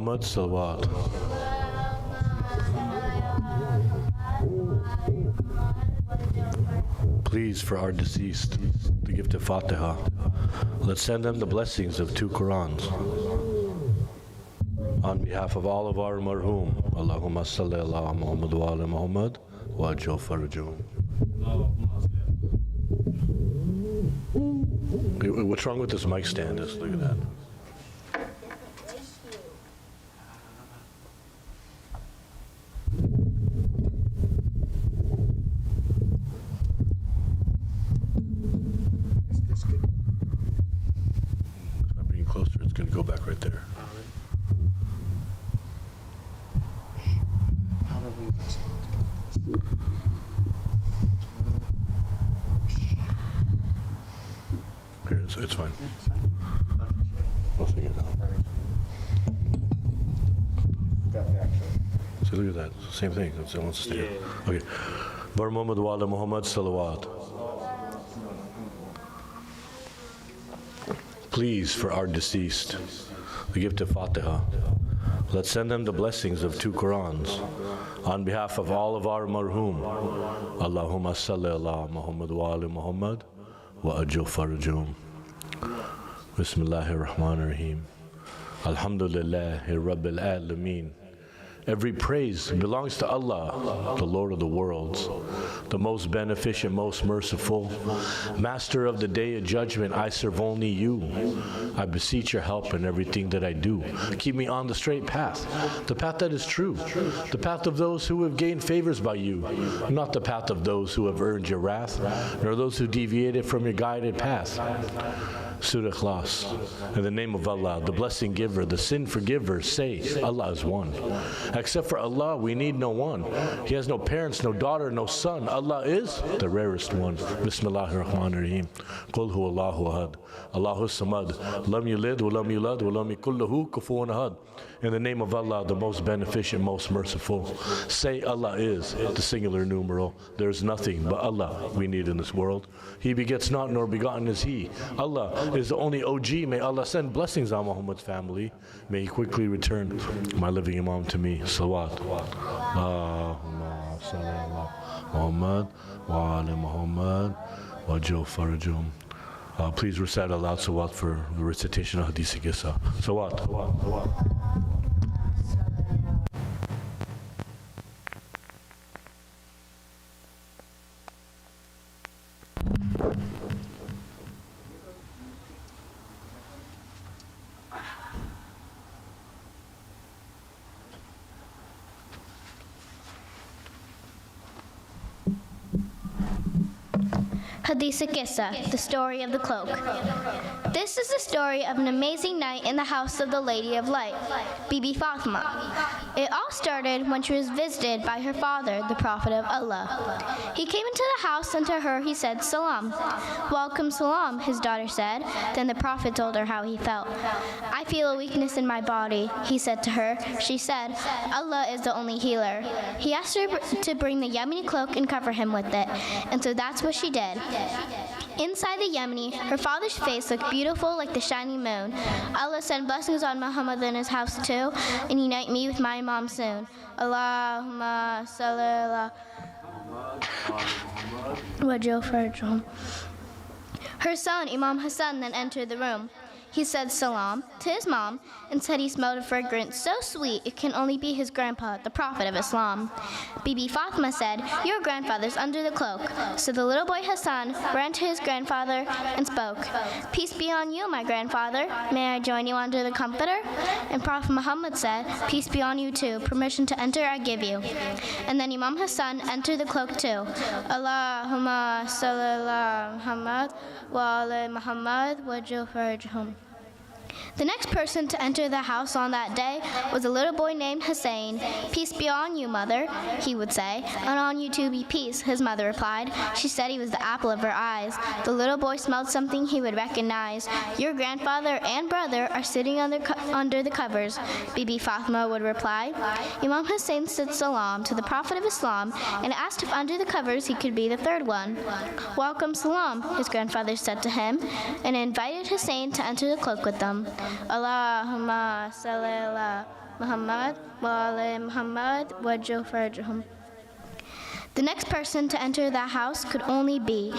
Muhammad salawat. Please, for our deceased, the gift of Fatiha, let's send them the blessings of 2 Qurans. On behalf of all of our marhum, Allahumma salli ala Muhammad wa ala Muhammad wa ajil farajahum. What's wrong with this mic stand? Look at that. If I bring it closer, it's going to go back right there. Here, it's fine. I'll figure it out. See, look at that. It's the same thing. It wants to stay. Okay. Bar Muhammad wa ala Muhammad salawat. Please, for our deceased, the gift of Fatiha, let's send them the blessings of 2 Qurans. On behalf of all of our marhum, Allahumma salli ala Muhammad wa ala Muhammad wa ajil farajahum. Bismillahir Rahmanir Rahim. Alhamdulillahi Rabbil Alameen. Every praise belongs to Allah, the Lord of the worlds, the most beneficent, most merciful, Master of the Day of Judgment. I serve only you. I beseech your help in everything that I do. Keep me on the straight path, the path that is true, the path of those who have gained favors by you, not the path of those who have earned your wrath, nor those who deviated from your guided path. Surah Ikhlas. In the name of Allah, the blessing giver, the sin forgiver, say, Allah is one. Except for Allah, we need no one. He has no parents, no daughter, no son. Allah is the rarest one. Bismillahir Rahmanir Rahim. Qul hu Allahu ahad. Allahu samad. Lam yulid wa lam yulad wa lam yakul lahu kufuwan ahad. In the name of Allah, the most beneficent, most merciful. Say Allah is the singular numeral. There is nothing but Allah we need in this world. He begets not, nor begotten is He. Allah is the only OG. May Allah send blessings on Muhammad's family. May He quickly return my living Imam to me. Salawat. Allahumma salli ala Muhammad wa ala Muhammad wa ajil farajahum. Please recite aloud salawat for the recitation of Hadith Qissa. Salawat. Hadith Qissa, the story of the cloak. This is the story of an amazing night in the house of the Lady of Light, Bibi Fatima. It all started when she was visited by her father, the Prophet of Allah. He came into the house and to her he said, Salam. Welcome, Salam, his daughter said. Then the Prophet told her how he felt. I feel a weakness in my body, he said to her. She said, Allah is the only healer. He asked her to bring the Yemeni cloak and cover him with it, and so that's what she did. Inside the Yemeni, her father's face looked beautiful like the shining moon. Allah send blessings on Muhammad and his house too, and unite me with my mom soon. Allahumma salli ala wajil farajahum. Her son, Imam Hassan, then entered the room. He said salam to his mom and said he smelled a fragrance so sweet it can only be his grandpa, the Prophet of Islam. Bibi Fatima said, your grandfather's under the cloak. So the little boy Hassan ran to his grandfather and spoke, peace be on you, my grandfather. May I join you under the comforter? And Prophet Muhammad said, peace be on you too. Permission to enter I give you. And then Imam Hassan entered the cloak too. Allahumma salli ala Muhammad wa ala Muhammad wa ajil farajahum. The next person to enter the house on that day was a little boy named Hussein. Peace be on you, mother, he would say, and on you too be peace, his mother replied. She said he was the apple of her eyes. The little boy smelled something he would recognize. Your grandfather and brother are sitting under the covers, Bibi Fatima would reply. Imam Hussein said salam to the Prophet of Islam and asked if under the covers he could be the third one. Welcome, salam, his grandfather said to him, and invited Hussein to enter the cloak with them. Allahumma salli ala Muhammad wa ala Muhammad waj'al farjahum. The next person to enter that house could only be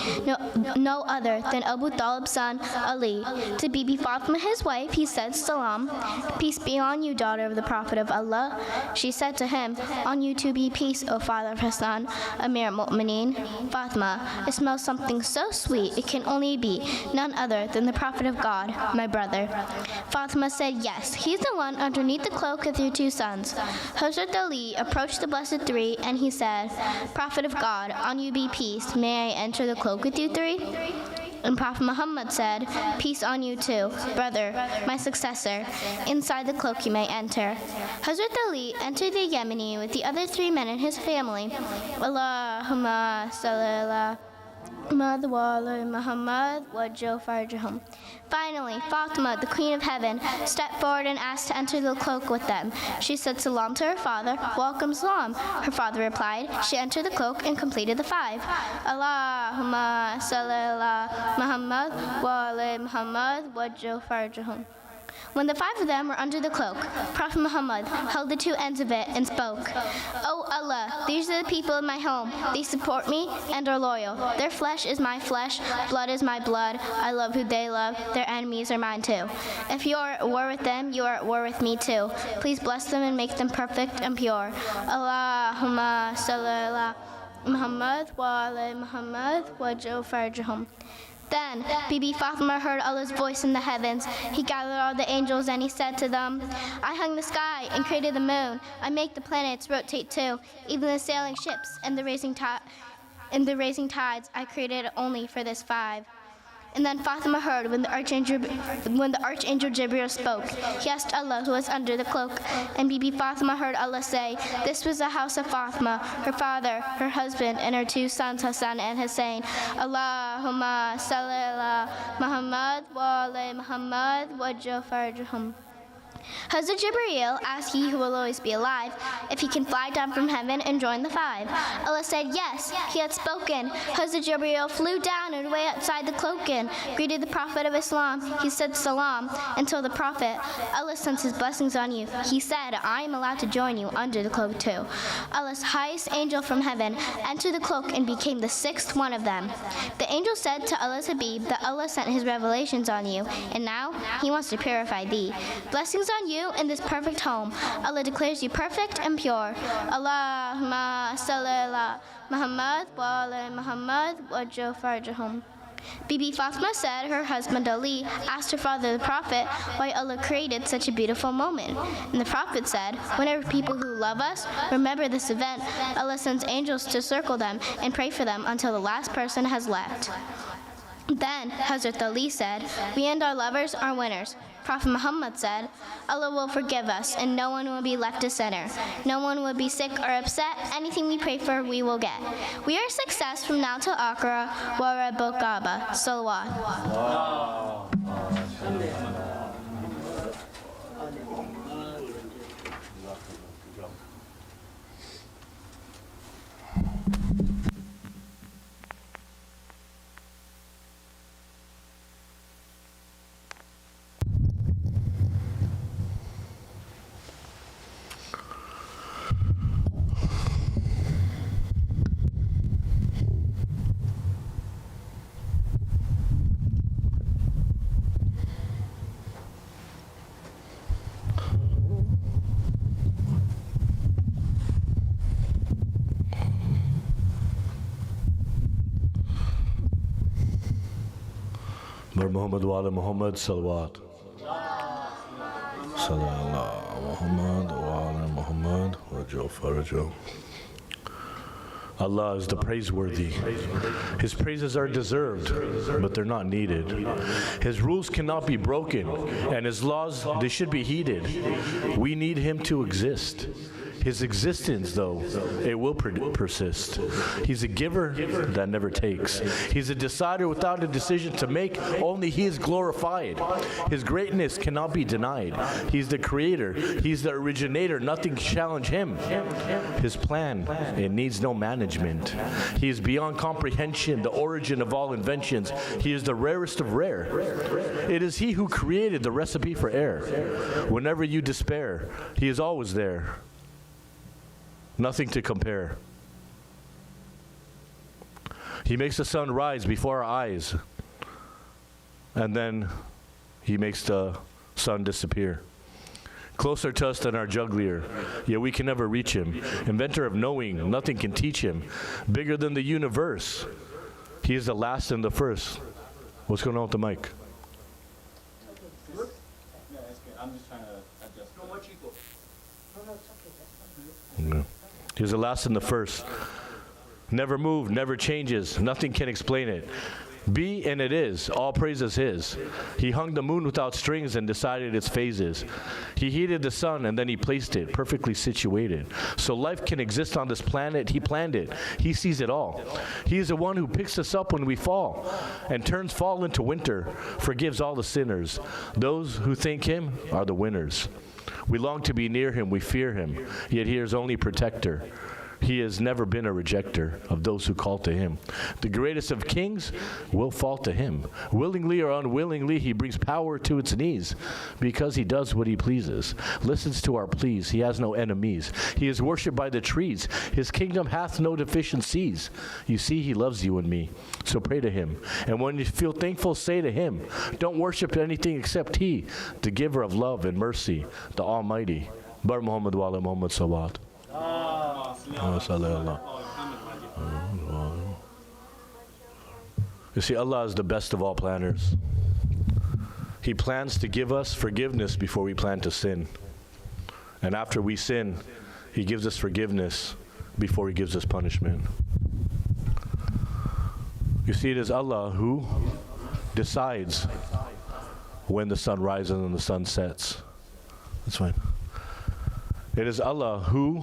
no other than Abu Talib's son, Ali. To Bibi Fatima, his wife, he said, Salam, peace be on you, daughter of the Prophet of Allah. She said to him, on you too be peace, O father of Hassan, Amir al-Mu'mineen. Fatima, it smells something so sweet, it can only be none other than the Prophet of God, my brother. Fatima said, yes, he's the one underneath the cloak with your two sons. Hazrat Ali approached the Blessed Three, and he said, Prophet of God, on you be peace. May I enter the cloak with you three? And Prophet Muhammad said, peace on you too, brother, my successor. Inside the cloak you may enter. Hazrat Ali entered the Yemeni with the other three men and his family. Allahumma salli ala Muhammad wa ala Muhammad waj'al farjahum. Finally, Fatima, the Queen of Heaven, stepped forward and asked to enter the cloak with them. She said salam to her father, welcome salam. Her father replied. She entered the cloak and completed the 5. Allahumma salli ala Muhammad wa ala Muhammad waj'al farjahum. When the 5 of them were under the cloak, Prophet Muhammad held the 2 ends of it and spoke, O Allah, these are the people of my home. They support me and are loyal. Their flesh is my flesh, blood is my blood. I love who they love. Their enemies are mine too. If you are at war with them, you are at war with me too. Please bless them and make them perfect and pure. Allahumma salli ala Muhammad wa ala Muhammad waj'al farjahum. Then Bibi Fatima heard Allah's voice in the heavens. He gathered all the angels and he said to them, I hung the sky and created the moon. I make the planets rotate too, even the sailing ships and the raising tides I created only for this 5. And then Fatima heard when the Archangel Jibreel spoke. He asked Allah who was under the cloak, and Bibi Fatima heard Allah say, this was the house of Fatima, her father, her husband, and her 2 sons Hassan and Hussein. Allahumma salli ala Muhammad wa ala Muhammad waj'al farjahum. Hazrat Jibreel asked he who will always be alive if he can fly down from heaven and join the 5. Allah said yes, he had spoken. Hazrat Jibreel flew down and way outside the cloak and greeted the Prophet of Islam. He said salam and told the Prophet, Allah sends his blessings on you. He said, I am allowed to join you under the cloak too. Allah's highest angel from heaven entered the cloak and became the 6th one of them. The angel said to Allah's Habib that Allah sent his revelations on you, and now he wants to purify thee. Blessings on you in this perfect home. Allah declares you perfect and pure. Allahumma salli ala Muhammad wa ala Muhammad waj'al farjahum. Bibi Fatima said her husband Ali asked her father the Prophet why Allah created such a beautiful moment. And the Prophet said, whenever people who love us remember this event, Allah sends angels to circle them and pray for them until the last person has left. Then Hazrat Ali said, we and our lovers are winners. Prophet Muhammad said, Allah will forgive us and no one will be left a sinner. No one will be sick or upset. Anything we pray for, we will get. We are success from now till Akhira. Wa Rabbul Kaaba. Salawat. Muhammad wa ala Muhammad salawat. Sallallahu Muhammad wa ala Muhammad waj'al farjahum. Allah is the praiseworthy. His praises are deserved, but they're not needed. His rules cannot be broken, and his laws, they should be heeded. We need him to exist. His existence, though, it will persist. He's a giver that never takes. He's a decider without a decision to make. Only He is glorified. His greatness cannot be denied. He's the creator. He's the originator. Nothing can challenge Him. His plan, it needs no management. He is beyond comprehension, the origin of all inventions. He is the rarest of rare. It is He who created the recipe for air. Whenever you despair, He is always there. Nothing to compare. He makes the sun rise before our eyes, and then He makes the sun disappear. Closer to us than our juggler, yet we can never reach Him. Inventor of knowing, nothing can teach Him. Bigger than the universe. He is the last and the first. What's going on with the mic? I'm just trying to adjust. Okay. He's the last and the first. Never moved, never changes. Nothing can explain it. Be and it is. All praise is His. He hung the moon without strings and decided its phases. He heated the sun and then He placed it perfectly situated. So life can exist on this planet. He planned it. He sees it all. He is the one who picks us up when we fall and turns fall into winter, forgives all the sinners. Those who thank Him are the winners. We long to be near Him. We fear Him. Yet He is only protector. He has never been a rejecter of those who call to Him. The greatest of kings will fall to Him. Willingly or unwillingly, He brings power to its knees because He does what He pleases. Listens to our pleas. He has no enemies. He is worshipped by the trees. His kingdom hath no deficiencies. You see, He loves you and me. So pray to Him. And when you feel thankful, say to Him, don't worship anything except He, the giver of love and mercy, the Almighty. Bar Muhammad wa ala Muhammad salawat. You see, Allah is the best of all planners. He plans to give us forgiveness before we plan to sin. And after we sin, He gives us forgiveness before He gives us punishment. You see, it is Allah who decides when the sun rises and the sun sets. That's fine. It is Allah who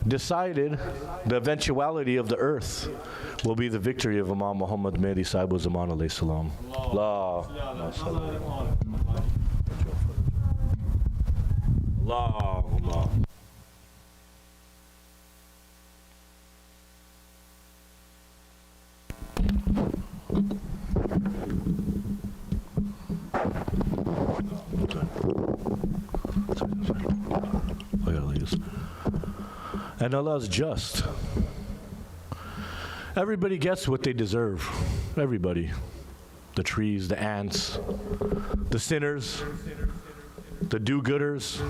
decided the eventuality of the earth will be the victory of Imam Muhammad Mahdi Sahibu Zaman alayhi salam. Allah. Allah. And Allah is just. Everybody gets what they deserve. Everybody. The trees, the ants, the sinners, the do-gooders,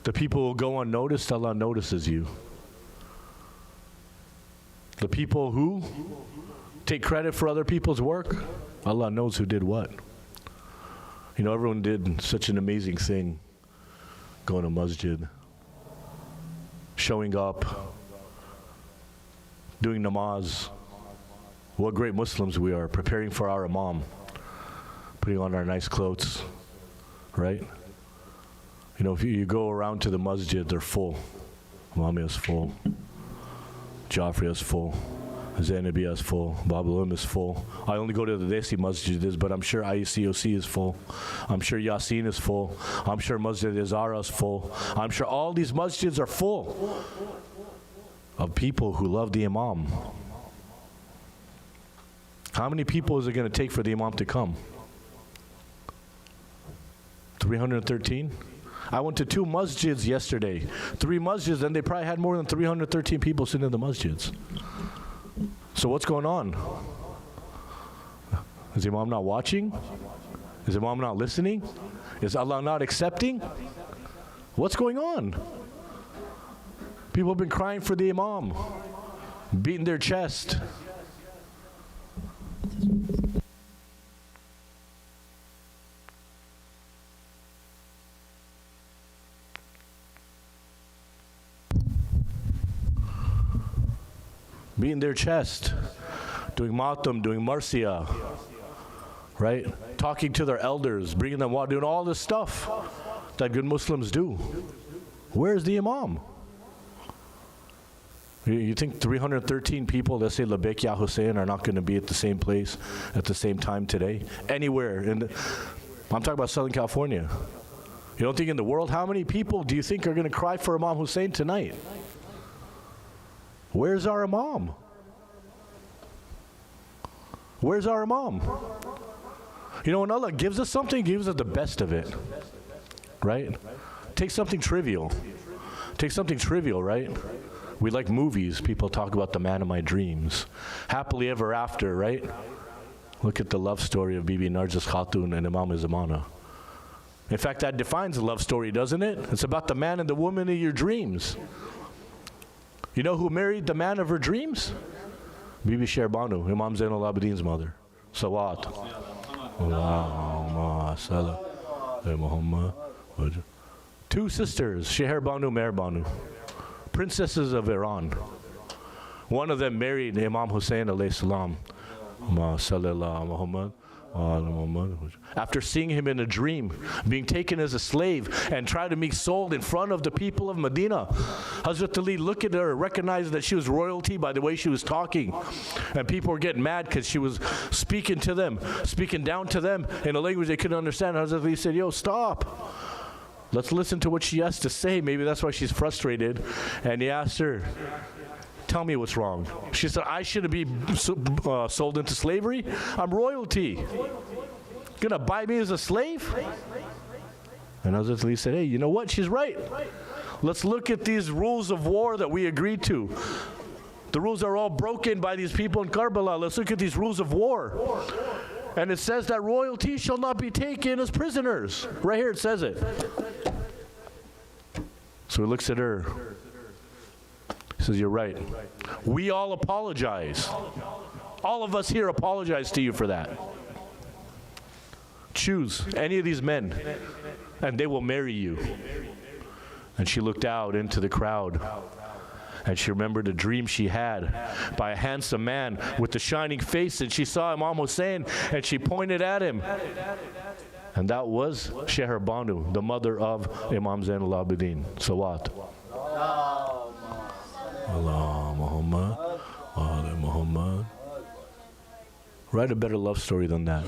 the people who go unnoticed, Allah notices you. The people who take credit for other people's work, Allah knows who did what. You know, everyone did such an amazing thing, going to masjid, showing up, doing namaz. What great Muslims we are, preparing for our Imam, putting on our nice clothes, right? You know, if you go around to the masjid, they're full. Mami is full. Jafri is full. Zainabi is full. Babalim is full. I only go to the Desi masjids, but I'm sure ICOC is full. I'm sure Yasin is full. I'm sure Masjid Izara is full. I'm sure all these masjids are full of people who love the Imam. How many people is it going to take for the Imam to come? 313? I went to 2 masjids yesterday. 3 masjids, and they probably had more than 313 people sitting in the masjids. So what's going on? Is the Imam not watching? Is the Imam not listening? Is Allah not accepting? What's going on? People have been crying for the Imam, beating their chest. Beating their chest, doing matam, doing marsiya, right? Talking to their elders, bringing them water, doing all this stuff that good Muslims do. Where's the Imam? You think 313 people that say Labbaik Ya Hussein are not going to be at the same place at the same time today? Anywhere. I'm talking about Southern California. You don't think in the world, how many people do you think are going to cry for Imam Hussein tonight? Where's our Imam? Where's our Imam? You know, when Allah gives us something, He gives us the best of it. Right? Take something trivial. Take something trivial, right? We like movies. People talk about the man of my dreams. Happily ever after, right? Look at the love story of Bibi Narjis Khatun and Imam Zamana. In fact, that defines a love story, doesn't it? It's about the man and the woman of your dreams. You know who married the man of her dreams? Bibi Sherbanu, Imam Zainul Abidin's mother. Sawat. Allahumma salli ala Muhammad. Two sisters, Sheher Banu, Meher Banu, princesses of Iran. One of them married Imam Hussein alayhi salam. After seeing him in a dream, being taken as a slave and tried to be sold in front of the people of Medina, Hazrat Ali looked at her, recognized that she was royalty by the way she was talking. And people were getting mad because she was speaking to them, speaking down to them in a language they couldn't understand. Hazrat Ali said, yo, stop. Let's listen to what she has to say. Maybe that's why she's frustrated. And he asked her, tell me what's wrong. She said, I shouldn't be sold into slavery. I'm royalty. Gonna buy me as a slave? And Hazrat Ali said, hey, you know what? She's right. Let's look at these rules of war that we agreed to. The rules are all broken by these people in Karbala. Let's look at these rules of war. And it says that royalty shall not be taken as prisoners. Right here it says it. So he looks at her. He says, you're right. We all apologize. All of us here apologize to you for that. Choose any of these men, and they will marry you. And she looked out into the crowd, and she remembered a dream she had by a handsome man with a shining face, and she saw Imam Hussein, and she pointed at him. And that was Sheher Banu, the mother of Imam Zainul Abidin. Sawat. Allah Muhammad, Allah Muhammad. Write a better love story than that.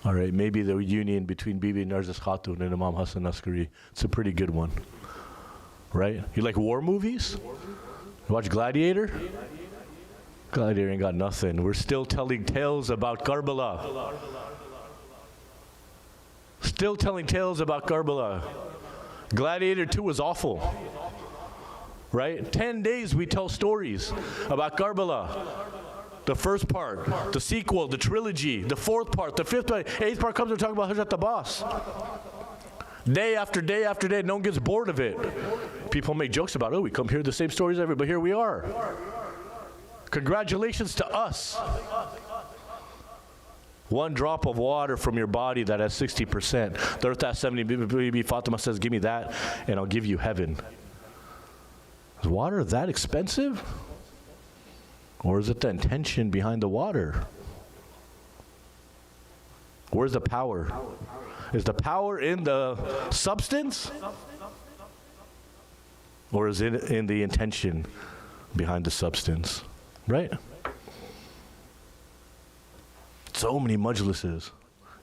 All right, maybe the union between Bibi Narjis Khatun and Imam Hassan Askari. It's a pretty good one. Right? You like war movies? You watch Gladiator? Gladiator ain't got nothing. We're still telling tales about Karbala. Still telling tales about Karbala. Gladiator 2 was awful. Right? 10 days we tell stories about Karbala. The first part, the sequel, the trilogy, the fourth part, the fifth part, eighth part comes to talk about Hazrat Abbas. Day after day after day, no one gets bored of it. People make jokes about, oh, we come hear the same stories every, but here we are. Congratulations to us. One drop of water from your body that has 60%. The earth has 70. Bibi Fatima says, give me that, and I'll give you heaven. Is water that expensive? Or is it the intention behind the water? Where's the power? Is the power in the substance? Or is it in the intention behind the substance? Right? So many majlises.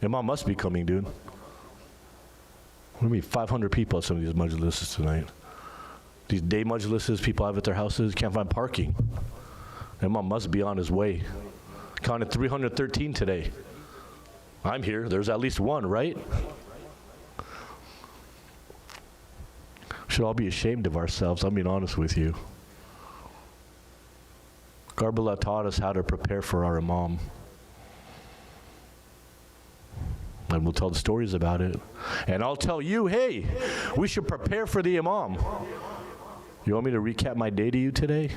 Imam must be coming, dude. We're going to be 500 people at some of these majlises tonight. These day majlises people have at their houses, can't find parking. Imam must be on his way. Counted 313 today. I'm here. There's at least one, right? Should all be ashamed of ourselves. I'm being honest with you. Karbala taught us how to prepare for our Imam. And we'll tell the stories about it. And I'll tell you, hey, we should prepare for the Imam. You want me to recap my day to you today?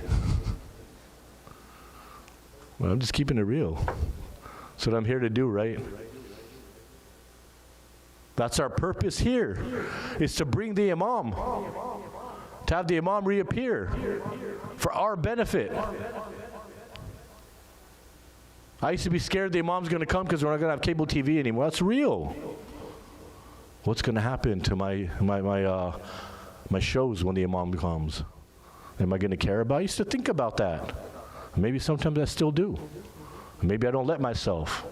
Well, I'm just keeping it real. That's what I'm here to do, right? That's our purpose here, is to bring the Imam, to have the Imam reappear for our benefit. I used to be scared the Imam's going to come because we're not going to have cable TV anymore. That's real. What's going to happen to my my shows when the imam comes? Am I going to care about it? I used to think about that. Maybe sometimes I still do. Maybe I don't let myself.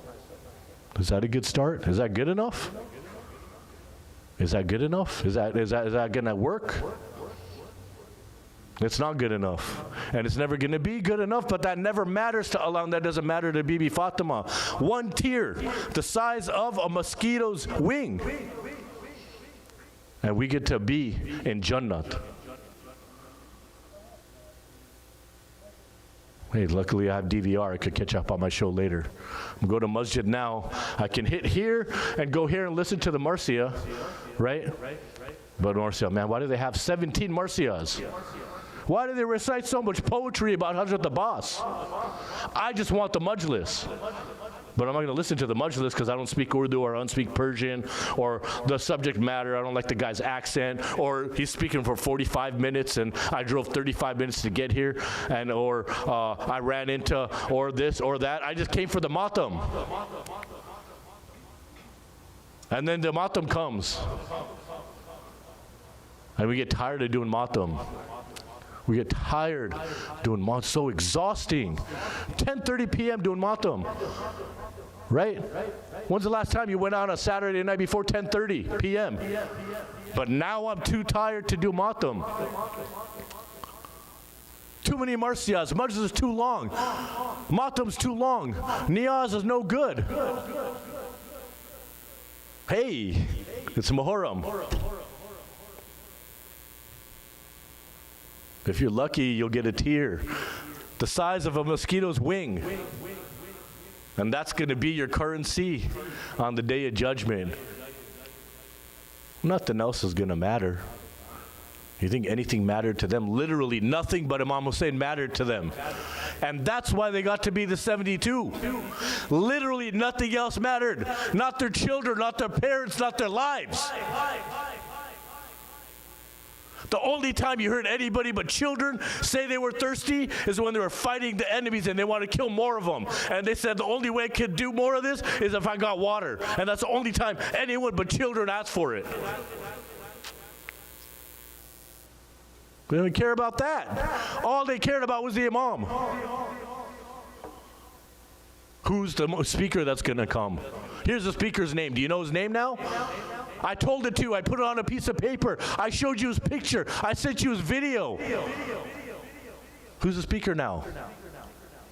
Is that a good start? Is that good enough? Is that good enough? Is that going to work? It's not good enough. And it's never going to be good enough, but that never matters to Allah, and that doesn't matter to Bibi Fatima. One tear, the size of a mosquito's wing. And we get to be in Jannat. Hey, luckily I have DVR. I could catch up on my show later. I'm going to masjid now. I can hit here and go here and listen to the Marcia, right? But Marcia, man, why do they have 17 Marcias? Why do they recite so much poetry about Hazrat Abbas? I just want the Majlis. But I'm not going to listen to the Majlis because I don't speak Urdu or I don't speak Persian or the subject matter. I don't like the guy's accent, or he's speaking for 45 minutes and I drove 35 minutes to get here, and or I ran into or this or that. I just came for the matam. And then the matam comes. And we get tired of doing matam. We get tired doing matam. It's so exhausting. 10:30 p.m. doing matam. Right? When's the last time you went out on a Saturday night before 10:30 p.m.? But now I'm too tired to do matam. Too many marcias. Majlis is too long. Matam's too long. Niyaz is no good. Hey, it's Muharram. If you're lucky, you'll get a tear the size of a mosquito's wing. And that's going to be your currency on the day of judgment. Nothing else is going to matter. You think anything mattered to them? Literally nothing but Imam Hussein mattered to them. And that's why they got to be the 72. Literally nothing else mattered. Not their children, not their parents, not their lives. The only time you heard anybody but children say they were thirsty is when they were fighting the enemies and they want to kill more of them. And they said the only way I could do more of this is if I got water. And that's the only time anyone but children asked for it. They didn't care about that. All they cared about was the imam. Who's the speaker that's going to come? Here's the speaker's name. Do you know his name now? I told it to you. I put it on a piece of paper. I showed you his picture. I sent you his video. Who's the speaker now?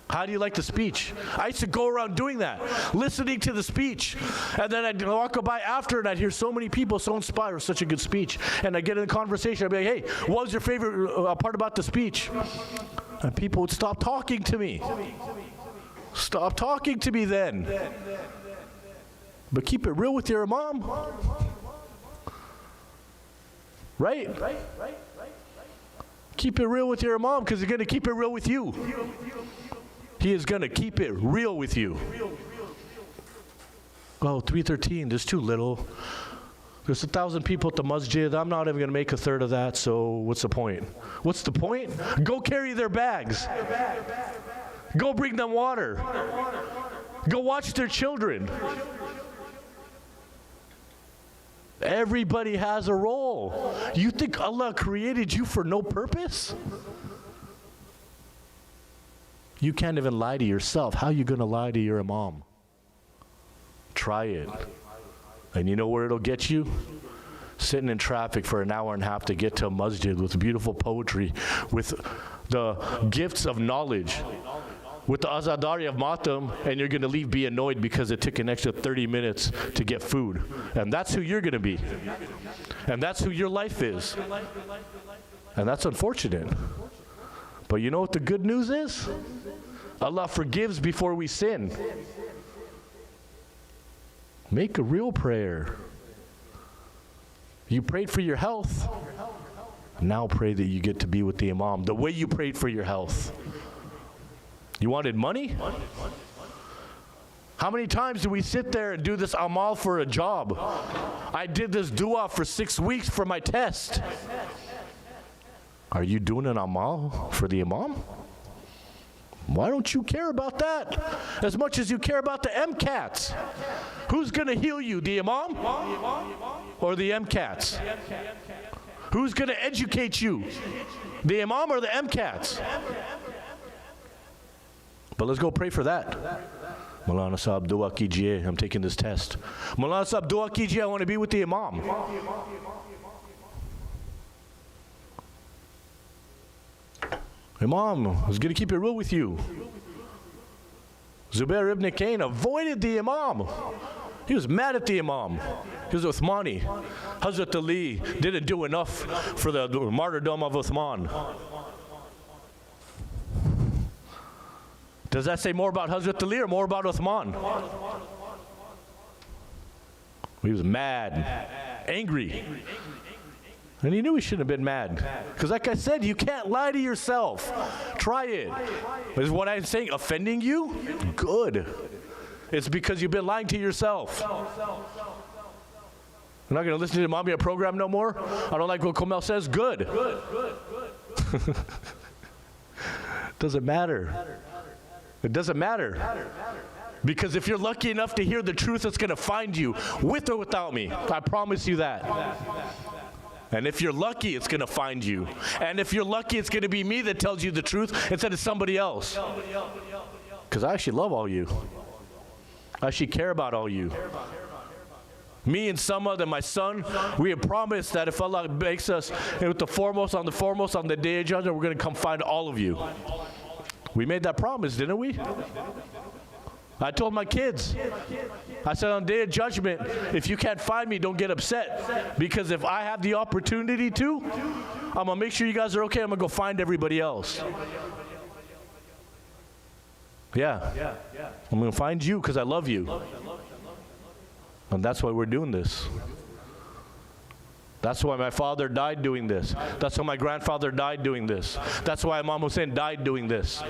How do you like the speech? I used to go around doing that, listening to the speech. And then I'd walk by after and I'd hear so many people so inspired, such a good speech. And I'd get in a conversation. I'd be like, hey, what was your favorite part about the speech? And people would stop talking to me. Stop talking to me then. But keep it real with your imam. Right? Keep it real with your imam because he's going to keep it real with you. He is going to keep it real with you. Oh, 313, there's too little. There's 1,000 people at the masjid. I'm not even going to make a third of that, so what's the point? What's the point? Go carry their bags. Go bring them water. Go watch their children. Everybody has a role. You think Allah created you for no purpose? You can't even lie to yourself. How are you going to lie to your imam? Try it. And you know where it'll get you? Sitting in traffic for an hour and a half to get to a masjid with beautiful poetry, with the gifts of knowledge, with the azadari of matam, and you're going to leave be annoyed because it took an extra 30 minutes to get food. And that's who you're going to be. And that's who your life is. And that's unfortunate. But you know what the good news is? Allah forgives before we sin. Make a real prayer. You prayed for your health. Now pray that you get to be with the imam the way you prayed for your health. You wanted money? How many times do we sit there and do this amal for a job? I did this dua for 6 weeks for my test. Are you doing an amal for the imam? Why don't you care about that as much as you care about the MCATs? Who's going to heal you, the imam or the MCATs? Who's going to educate you? The Imam or the MCATs? But let's go pray for that. Maulana Sahib, dua kijiye. I'm taking this test. Maulana Sahib, dua kijiye. I want to be with the Imam. Imam is going to keep it real with you. Zubair ibn Kain avoided the Imam. He was mad at the Imam. He was Uthmani. Hazrat Ali didn't do enough for the martyrdom of Uthman. Does that say more about Hazrat Ali or more about Uthman? He was mad, angry. And he knew he shouldn't have been mad. Because like I said, you can't lie to yourself. Try it. Is what I'm saying offending you? Good. It's because you've been lying to yourself. I'm not going to listen to the Mamia program no more? I don't like what Komel says? Good. Doesn't matter. It doesn't matter. Because if you're lucky enough to hear the truth, it's going to find you, with or without me. I promise you that. And if you're lucky, it's going to find you. And if you're lucky, it's going to be me that tells you the truth instead of somebody else. Because I actually love all you. I actually care about all you. Me and Samad and my son, we have promised that if Allah makes us with the foremost on the day of judgment, we're going to come find all of you. We made that promise, didn't we? I told my kids, I said on the day of judgment, if you can't find me, don't get upset. Because if I have the opportunity to, I'm going to make sure you guys are okay. I'm going to go find everybody else. Yeah. I'm going to find you because I love you. And that's why we're doing this. That's why my father died doing this. That's why my grandfather died doing this. That's why Imam Hussein died doing this.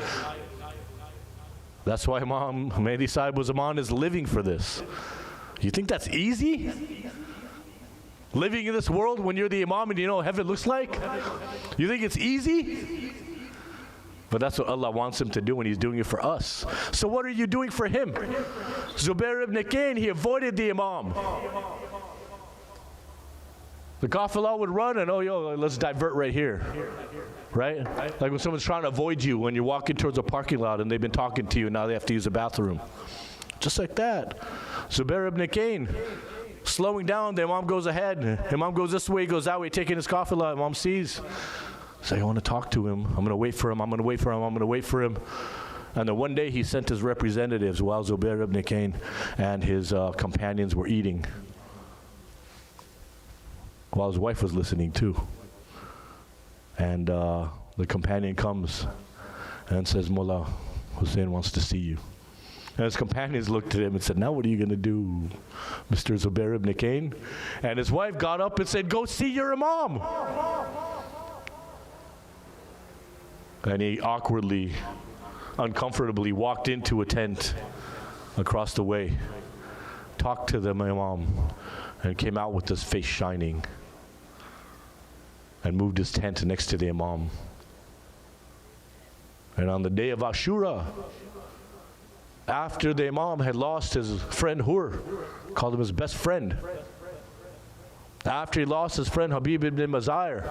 That's why Imam Mehdi Sahib was Imam is living for this. You think that's easy? Living in this world when you're the Imam and you know what heaven looks like? You think it's easy? But that's what Allah wants him to do, and he's doing it for us. So what are you doing for him? Zubair ibn Kain, he avoided the Imam. The Qafila would run and, let's divert right here. Right? Like when someone's trying to avoid you when you're walking towards a parking lot and they've been talking to you and now they have to use the bathroom. Just like that. Zubair ibn Kain, slowing down, the Imam goes ahead. Imam goes this way, he goes that way, taking his Qafila. Imam sees. Say, I want to talk to him. I'm going to wait for him. I'm going to wait for him. I'm going to wait for him. And then one day he sent his representatives while Zubair ibn Kain and his companions were eating. While his wife was listening too. And the companion comes and says, Mullah Hussein wants to see you. And his companions looked at him and said, now what are you going to do, Mr. Zubair ibn Kain? And his wife got up and said, go see your Imam. And he awkwardly, uncomfortably walked into a tent across the way, talked to the Imam, and came out with his face shining. And moved his tent next to the Imam. And on the day of Ashura, after the Imam had lost his friend Hur, called him his best friend. After he lost his friend Habib ibn Mazahir,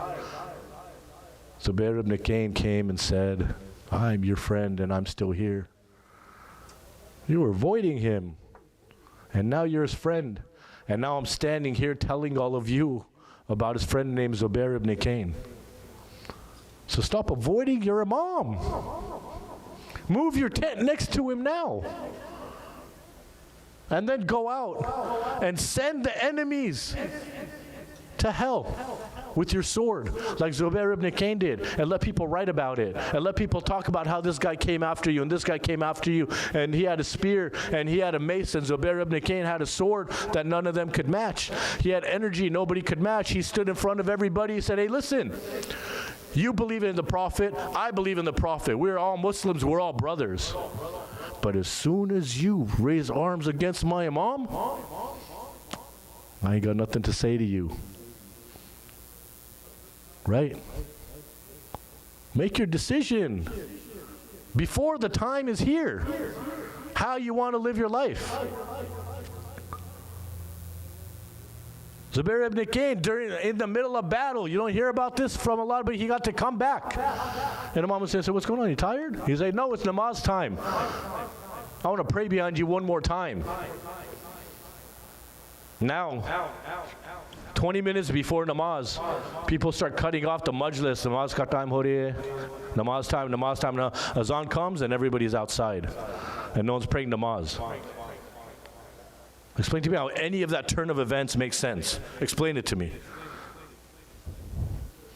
Zubair ibn Kain came and said, I'm your friend and I'm still here. You were avoiding him. And now you're his friend. And now I'm standing here telling all of you about his friend named Zubair ibn Kain. So stop avoiding your Imam. Move your tent next to him now. And then go out and send the enemies to hell with your sword, like Zubair ibn Kain did, and let people write about it, and let people talk about how this guy came after you, and this guy came after you, and he had a spear, and he had a mace, and Zubair ibn Kain had a sword that none of them could match. He had energy nobody could match. He stood in front of everybody. He said, hey, listen, you believe in the Prophet, I believe in the Prophet. We're all Muslims, we're all brothers. But as soon as you raise arms against my Imam, I ain't got nothing to say to you. Right? Make your decision before the time is here. How you want to live your life. Zubair ibn Cain, in the middle of battle, you don't hear about this from a lot, but he got to come back. And Imam Hussein said, what's going on, you tired? He said, no, it's namaz time. I want to pray behind you one more time. Now, 20 minutes before namaz, people start cutting off the majlis. Namaz ka time ho rahi hai. Namaz time, namaz time. Now, azan comes and everybody's outside. And no one's praying namaz. Explain to me how any of that turn of events makes sense. Explain it to me.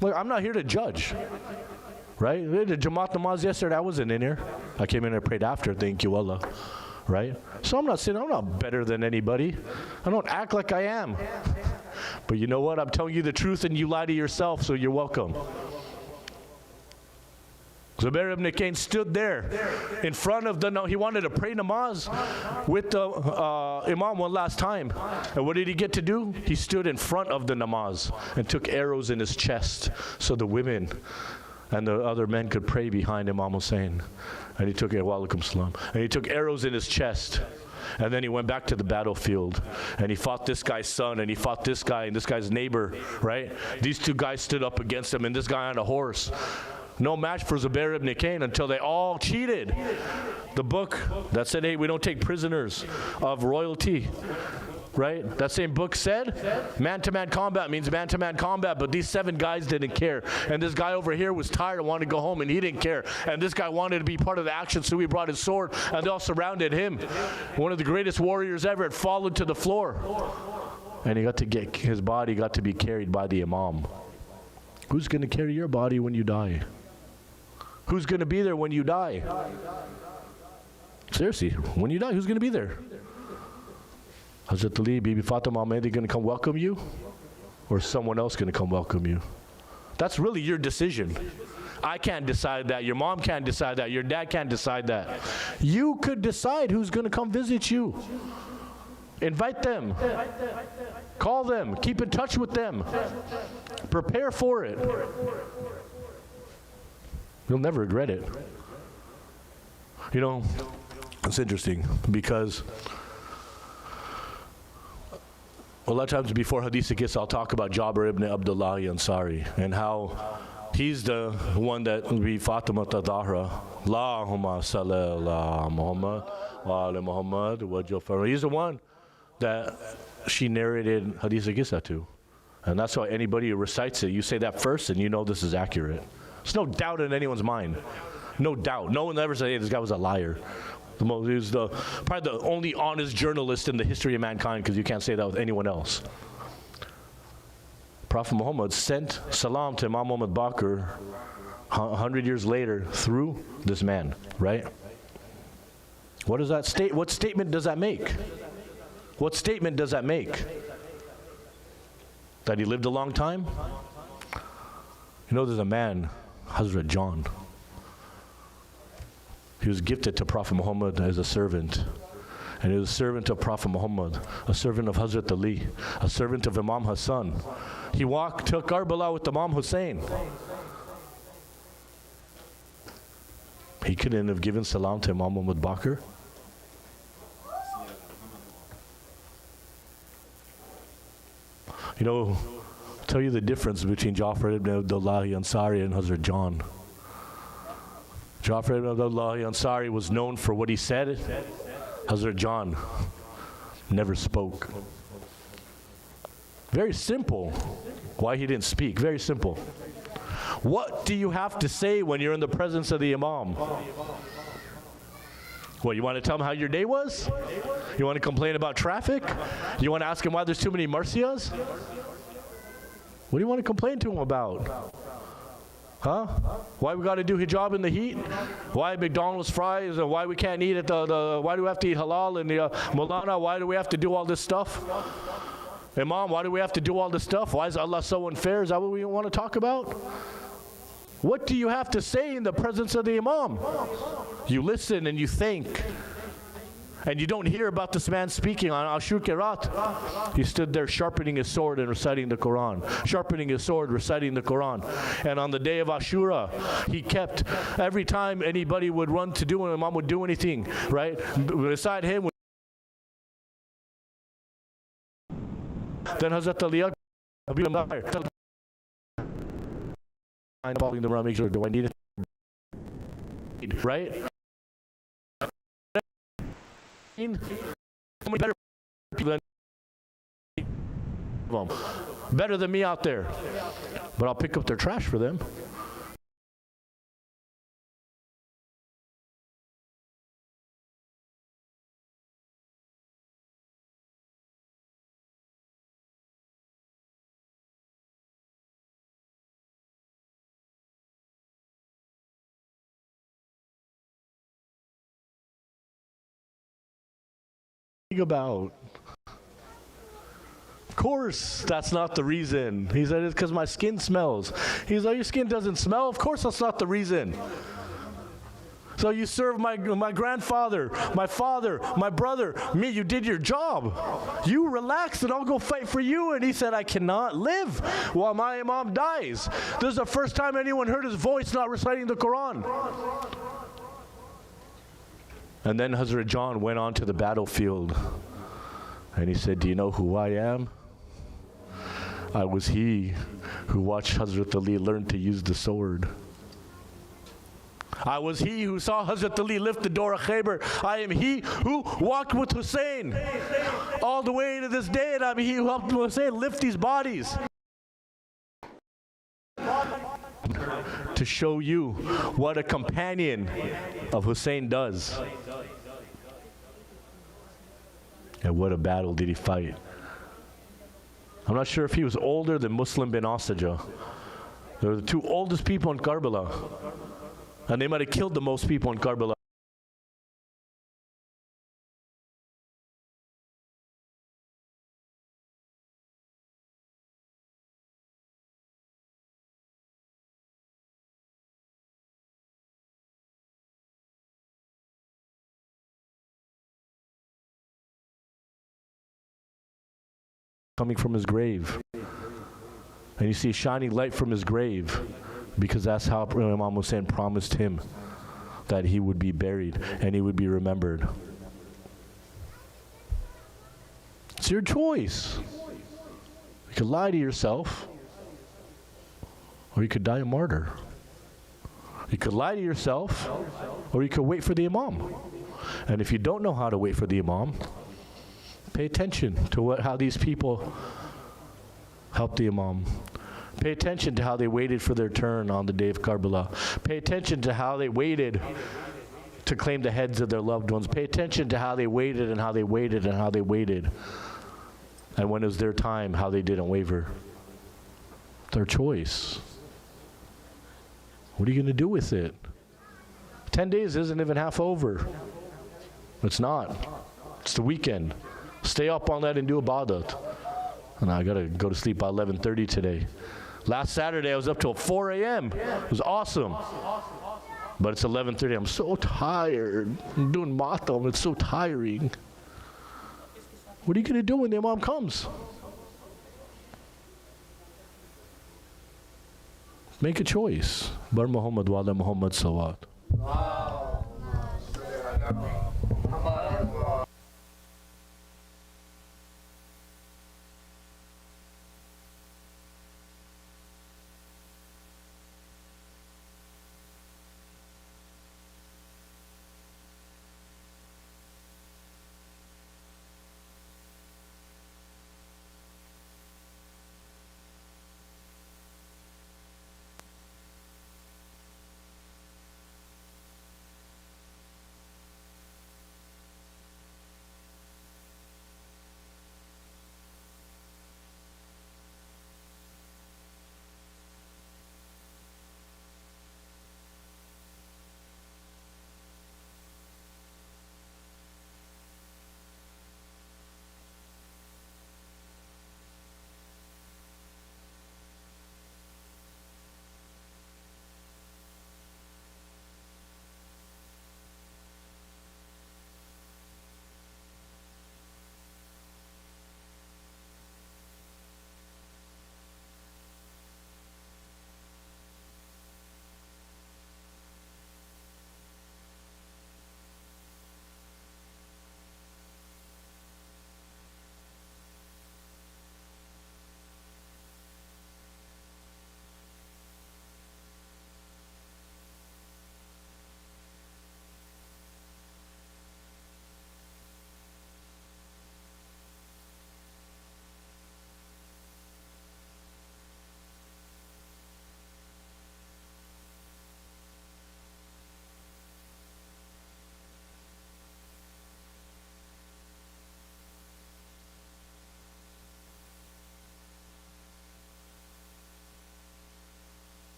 Look, I'm not here to judge. Right? We had a Jamaat namaz yesterday. I wasn't in here. I came in and prayed after. Thank you, Allah. Right? So I'm not saying I'm not better than anybody. I don't act like I am. But you know what? I'm telling you the truth and you lie to yourself, so you're welcome. Zubair ibn Cain stood there in front of he wanted to pray namaz with the imam one last time. And what did he get to do? He stood in front of the namaz and took arrows in his chest so the women and the other men could pray behind Imam Hussein. And he took and he took arrows in his chest. And then he went back to the battlefield and he fought this guy's son and he fought this guy and this guy's neighbor, right? These two guys stood up against him and this guy on a horse. No match for Zubair ibn Cain until they all cheated. The book that said, hey, we don't take prisoners of royalty. Right? That same book said, man-to-man combat means man-to-man combat, but these 7 guys didn't care. And this guy over here was tired and wanted to go home, and he didn't care. And this guy wanted to be part of the action, so he brought his sword, and they all surrounded him. One of the greatest warriors ever had fallen to the floor. And his body got to be carried by the imam. Who's going to carry your body when you die? Who's going to be there when you die? Seriously, when you die, who's going to be there? Hazrat Ali, Bibi Fatima, are they going to come welcome you? Or is someone else going to come welcome you? That's really your decision. I can't decide that. Your mom can't decide that. Your dad can't decide that. You could decide who's going to come visit you. Invite them. Call them. Keep in touch with them. Prepare for it. You'll never regret it. You know, it's interesting because a lot of times before Hadith Qissa, I'll talk about Jabir ibn Abdullah Ansari and how he's the one that we Fatima Tadahra, Allahumma salli ala Muhammad wa ala Muhammad wa Jafar. He's the one that she narrated Hadith Qissa to. And that's why anybody who recites it, you say that first and you know this is accurate. There's no doubt in anyone's mind. No doubt. No one ever said, hey, this guy was a liar. He was probably the only honest journalist in the history of mankind, because you can't say that with anyone else. Prophet Muhammad sent salam to Imam Muhammad Baqir 100 years later through this man, right? What does that state? What statement does that make? What statement does that make? That he lived a long time? You know, there's a man, Hazrat John. He was gifted to Prophet Muhammad as a servant. And he was a servant of Prophet Muhammad, a servant of Hazrat Ali, a servant of Imam Hassan. He walked to Karbala with Imam Hussein. He couldn't have given salam to Imam Muhammad Baqir. You know, I'll tell you the difference between Ja'far ibn Abdullah Ansari and Hazrat John. Ja'far ibn Abdullah Ansari was known for what he said. Hazrat John never spoke. Very simple. Why he didn't speak? Very simple. What do you have to say when you're in the presence of the Imam? What, you want to tell him how your day was? You want to complain about traffic? You want to ask him why there's too many marcias? What do you want to complain to him about? Huh? Why we got to do hijab in the heat? Why McDonald's fries? And why we can't eat at why do we have to eat halal in the Maulana? Why do we have to do all this stuff? Imam, why do we have to do all this stuff? Why is Allah so unfair? Is that what we want to talk about? What do you have to say in the presence of the Imam? You listen and you think. And you don't hear about this man speaking on Ashur Kirat. He stood there sharpening his sword and reciting the Quran. Sharpening his sword, reciting the Quran. And on the day of Ashura, he kept, every time anybody would run to do, an Imam would do anything, right? Beside him, Then Hazrat Ali, I'm following the Ram, make sure, do I need it? Right? Better than me out there. But I'll pick up their trash for them. About. Of course, that's not the reason. He said, it's because my skin smells. He's like, your skin doesn't smell? Of course, that's not the reason. So you serve my grandfather, my father, my brother, me, you did your job. You relax and I'll go fight for you. And he said, I cannot live while my Imam dies. This is the first time anyone heard his voice not reciting the Quran. And then Hazrat John went on to the battlefield and he said, do you know who I am? I was he who watched Hazrat Ali learn to use the sword. I was he who saw Hazrat Ali lift the door of Khaybar. I am he who walked with Hussein all the way to this day, and I'm he who helped Hussein lift these bodies. To show you what a companion of Hussein does. And what a battle did he fight. I'm not sure if he was older than Muslim bin Asaja. They were the two oldest people in Karbala. And they might have killed the most people in Karbala. Coming from his grave. And you see a shining light from his grave, because that's how Imam Hussein promised him that he would be buried and he would be remembered. It's your choice. You could lie to yourself, or you could die a martyr. You could lie to yourself, or you could wait for the Imam. And if you don't know how to wait for the Imam, pay attention to how these people helped the Imam. Pay attention to how they waited for their turn on the day of Karbala. Pay attention to how they waited to claim the heads of their loved ones. Pay attention to how they waited and how they waited and how they waited. And when it was their time, how they didn't waver. Their choice. What are you going to do with it? 10 days isn't even half over. It's not. It's the weekend. Stay up on that and do ibadat. And I got to go to sleep by 11:30 today. Last Saturday, I was up till 4 a.m. It was awesome. But it's 11:30. I'm so tired. I'm doing matam. It's so tiring. What are you going to do when the Imam comes? Make a choice. Bar Muhammad wa ala Muhammad Sawat.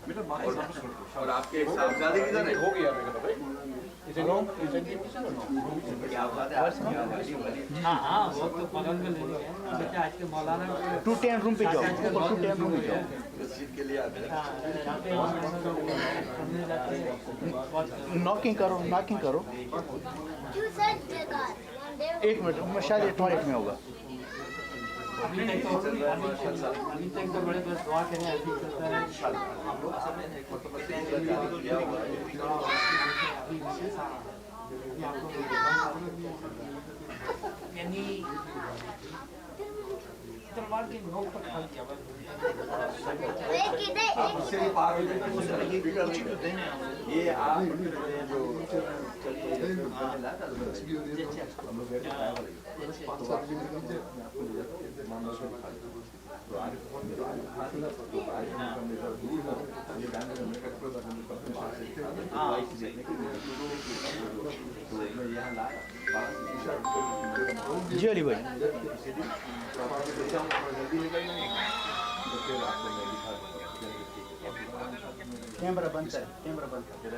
और आपके साहबजादे किधर है? हो गया हाँ वो तो बगल में ले लिया बेटा आज के मौलाना 210 रूम पे जाओ, ऊपर 210 रूम पे जाओ। मस्जिद के लिए आते हैं। नॉकिंग करो, नॉकिंग करो। एक मिनट, मैं शायद ये टॉयलेट में होगा। अभी तक तो बड़े बड़े दुआ करें अभी चलता है यानी तलवार की नोक पर खा दिया ये आप जो जी अली भाई, कैमरा बंद कर, कैमरा बंद कर।